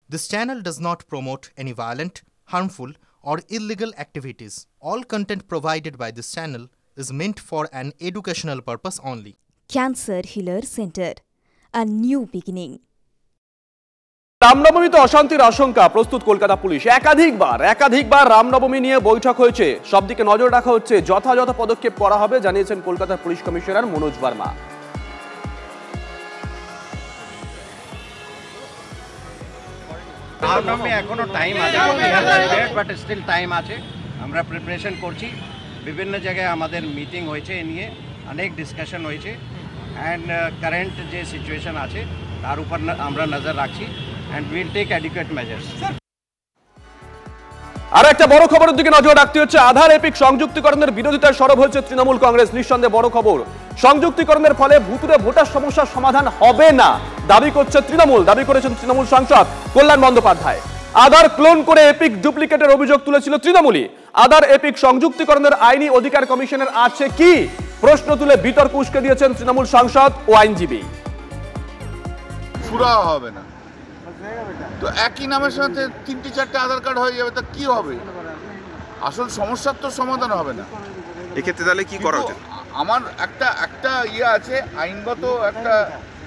This channel does not promote any violent, harmful, or illegal activities. All content provided by this channel is meant for an educational purpose only. Cancer Healer Center, a new beginning. রামনবমীতে অশান্তির আশঙ্কা, প্রস্তুত Kolkata police. একাধিকবার রামনবমী নিয়ে বৈঠক হয়েছে, সবদিকে নজর রাখা হচ্ছে, যথাযথ পদক্ষেপ করা হবে জানিয়েছেন কলকাতার police commissioner Manoj Burma. Ramnavami এখনো টাইম আছে, বাট স্টিল টাইম আছে। আমরা প্রিপারেশন করছি, বিভিন্ন জায়গায় আমাদের মিটিং হয়েছে, এ নিয়ে অনেক ডিসকাশন হয়েছে অ্যান্ড কারেন্ট যে সিচুয়েশন আছে তার উপর আমরা নজর রাখছি and we'll take adequate measures. আর একটা বড় খবরের দিকে নজর রাখতে হচ্ছে, আধার এপিক সংযুক্তিকরণের বিরোধিতায় সরব হয়েছে তৃণমূল কংগ্রেস। নিঃসন্দেহে বড় খবর, সংযুক্তিকরণের ফলে ভুতুরে ভোটার সমস্যার সমাধান হবে না দাবি করেছেন তৃণমূল সাংসদ কল্যাণ বন্দ্যোপাধ্যায়। আধার ক্লোন করে এপিক ডুপ্লিকেটের অভিযোগ তুলেছিল তৃণমূলই। আধার এপিক সংযুক্তিকরণের আইনি অধিকার কমিশনের আছে কি, প্রশ্ন তুলে বিতর্ক উস্কে দিয়েছেন তৃণমূল সাংসদ ও আইনজীবী। সুরা হবে না তো একই নামের সাথে 3-4টে আধার কার্ড হয়ে যাবে, তা কি হবে? আসল সমস্যার তো সমাধান হবে না। এক্ষেত্রে তাহলে কি করা উচিত? আমার একটা ইয়ে আছে, আইনগত একটা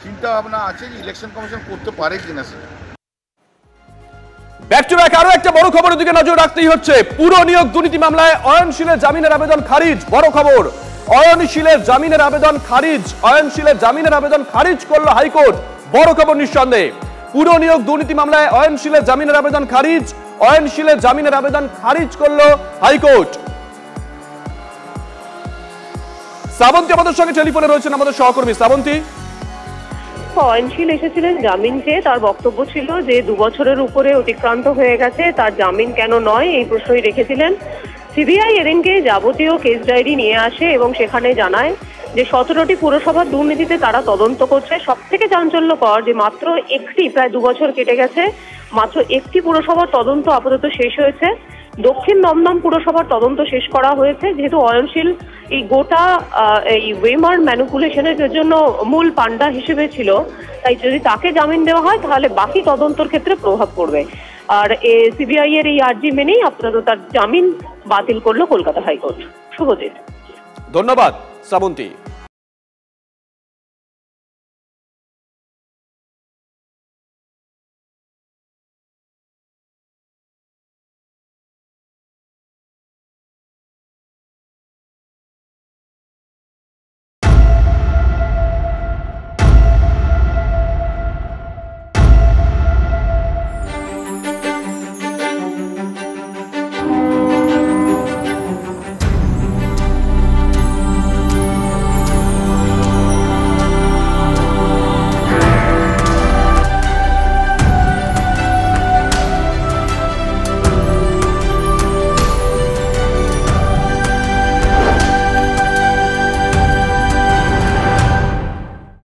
চিন্তা ভাবনা আছে যে ইলেকশন কমিশন করতে পারে কিনা। ব্যাক টু ব্যাক আরো একটা বড় খবরের দিকে নজর রাখতেই হচ্ছে, পুরো নিয়োগ দুর্নীতি মামলায় অয়নশীলের জামিনের আবেদন খারিজ। বড় খবর, অয়নশীলের জামিনের আবেদন খারিজ করলো হাইকোর্ট। বড় খবর নিঃসন্দেহে, পুরো নিয়োগ দুর্নীতি মামলায় অয়নশীলের জামিনের আবেদন খারিজ করলো হাইকোর্ট। শ্রাবন্তী আমাদের সঙ্গে টেলিফোনে রয়েছেন, আমাদের সহকর্মী। শ্রাবন্তী, অয়নশীল এসেছিলেন জামিন চেয়ে। তার বক্তব্য ছিল যে 2 বছরের উপরে অতিক্রান্ত হয়ে গেছে, তার জামিন কেন নয় এই প্রশ্নই রেখেছিলেন। সিবিআই এদিনকে যাবতীয় কেস ডায়েরি নিয়ে আসে এবং সেখানে জানায় যে 17টি পুরসভার দুর্নীতিতে তারা তদন্ত করছে। সব থেকে চাঞ্চল্যকর যে মাত্র একটি, প্রায় 2 বছর কেটে গেছে, মাত্র একটি পুরসভার তদন্ত আপাতত শেষ হয়েছে। দক্ষিণ দমদম পুরসভার তদন্ত শেষ করা হয়েছে। যেহেতু অয়নশীল এই গোটা এই ওয়েমার ম্যানিপুলেশনের জন্য মূল পান্ডা হিসেবে ছিল, তাই যদি তাকে জামিন দেওয়া হয় তাহলে বাকি তদন্তর ক্ষেত্রে প্রভাব পড়বে। আর সিবিআই এর এই আর্জি মেনেই আপাতত তার জামিন বাতিল করলো কলকাতা হাইকোর্ট। শুভজিৎ, ধন্যবাদ শ্রাবন্তী।